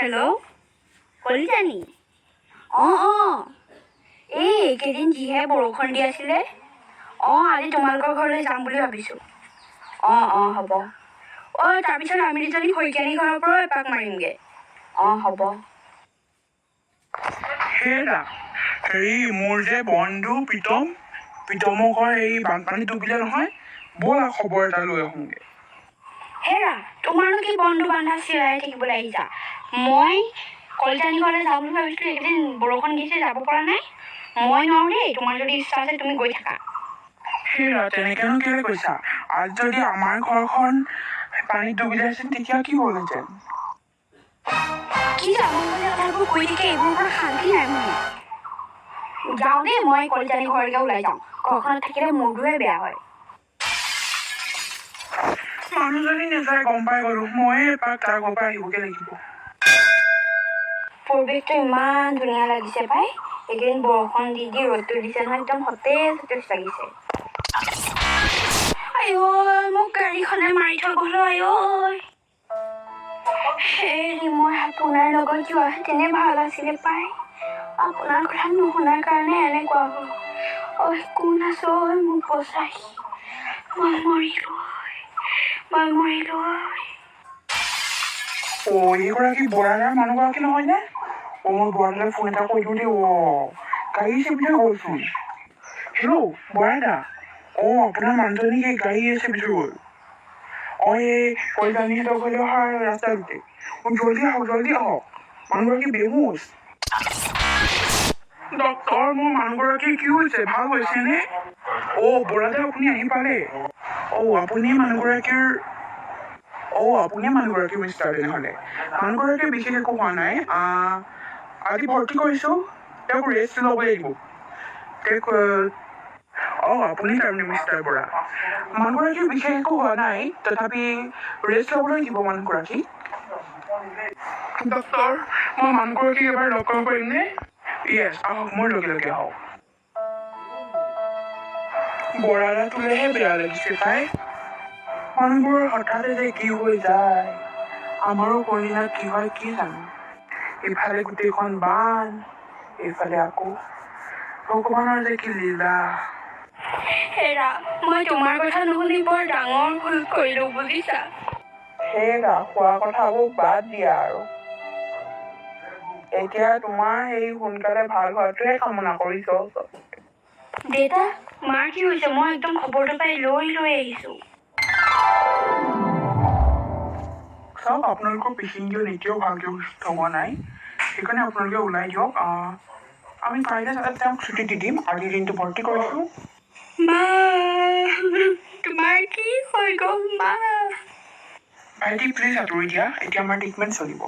hello' কলিতানী এই কেইদিন যিহে বৰষুণ দি আছিলে আজি তোমালোকৰ ঘৰলৈ যাম বুলি ভাবিছোঁ হ'ব তাৰপিছত আমি দুজনী শইকীয়ানী ঘৰৰ পৰাও এপাক মাৰিমগৈ হ'ব হেৰি মোৰ যে বন্ধু প্ৰীতমৰ ঘৰ এই বানপানী ডুবিলে নহয় ব'লা খবৰ এটা লৈ আহোঁগৈ হেৰা তোমাৰনো কি বন্ধু বান্ধৱ চিৰাই থাকিবলৈ আহিছা মই কলিতানী ঘৰলৈ যাম বুলি ভাবিছিলোঁ এইকেইদিন বৰষুণ দিছে যাব পৰা নাই মই নোৱাৰোঁ দেই তোমাৰ যদি ইচ্ছা আছে তুমি গৈ থাকা হেৰা তেনেকৈনো কেলৈ কৈছা আজি যদি আমাৰ ঘৰখন পানীত ডুবিলেহেঁতেন তেতিয়া কি হ'লহেঁতেন কি জামুকীয়া কথাবোৰ কৈ থাকে এইবোৰৰ পৰা শান্তি নাই মোৰ যাওঁ দেই মই কলিতানী ঘৰলৈকে ওলাই যাওঁ ঘৰখনত থাকিলে মূৰটোহে বেয়া হয় মানুহজনী নাযায় গম পাই গ'লো ময়ে এপাক তাৰ ঘৰৰ পৰা আহিবগৈ লাগিব পৰিৱেশটো ইমান ধুনীয়া লাগিছে পাই এইকেইদিন বৰষুণ দি ৰ'দটো দিছে নহয় একদম সতেজ সতেজ লাগিছে মোক গাড়ীখনে মাৰি থৈ গ'লো হেৰি মই আপোনাৰ লগত যোৱাহেঁতেনে ভাল আছিলে পাই আপোনাৰ কথা নুশুনাৰ কাৰণে এনেকুৱা হ'ল কোন আছো মোক বচাই মই মৰিলো এইগৰাকী বৰাগাৰ মানুহগৰাকী নহয়নে মই বৰাদালৈ ফোন এটা কৰি দিওঁ দেই গাড়ী চেপি থৈ গ'লচোন হেল্ল' বৰাদা আপোনাৰ মানুহজনী সেই গাড়ী চেপি থৈ গ'ল এই কলিতানীহঁতৰ ঘৰলৈ অহা ৰাস্তাটোতে জল্দি আহক মানুহগৰাকী বেহুচ ডক্তৰ মোৰ মানুহগৰাকীৰ কি হৈছে ভাল হৈছেনে বৰাদা আপুনি আহি পালে আপুনিয়ে মানুহগৰাকী মিষ্টাৰ তেনেহ'লে মানুহগৰাকীৰ বিশেষ একো হোৱা নাই আজি ভৰ্তি কৰিছোঁ তেওঁক ৰেষ্ট ল'বলৈ দিব আপুনি তাৰমানে মিষ্টাৰ বৰা মানুহগৰাকীৰ বিশেষ একো হোৱা নাই তথাপি ৰেষ্ট ল'বলৈ দিব মানুহগৰাকীক ডক্তৰ মই মানুহগৰাকীক এবাৰ লগ কৰিব পাৰিমনে য়েছ আহক মোৰ লগে আহক বৰাদাটোলেহে বেয়া লাগিছে পাই মানুহবোৰৰ হঠাতে যে কি হৈ যায় আমাৰো কলিনাত কি হয় কি জানো ইফালে গোটেইখন বান এইফালে আকৌ ভগৱানৰ যে কি লীলা হেৰা মই তোমাৰ কথা নুশুনি বৰ ডাঙৰ ভুল কৰিলো বুজিছা হেৰা খোৱা কথাবোৰ বাদ দিয়া আৰু এতিয়া তোমাৰ সেই সোনকালে ভাল হোৱাটোহে কামনা কৰিছো দেউতা মাৰ কি হৈছে মই একদম খবৰটো পাই লৈ আহিছো চাওক আপোনালোকৰ পেচেণ্টজন এতিয়াও ভালকৈ সুস্থ হোৱা নাই সেইকাৰণে আপোনালোকে ওলাই দিয়ক আমি কাইলৈ তেওঁক ছুটি দি দিম আজিৰ দিনটো ভৰ্তি কৰিছোঁ মা তোমাৰ কি হৈ গ'ল মা ভাইটি প্লিজ আঁতৰি দিয়া এতিয়া আমাৰ ট্ৰিটমেণ্ট চলিব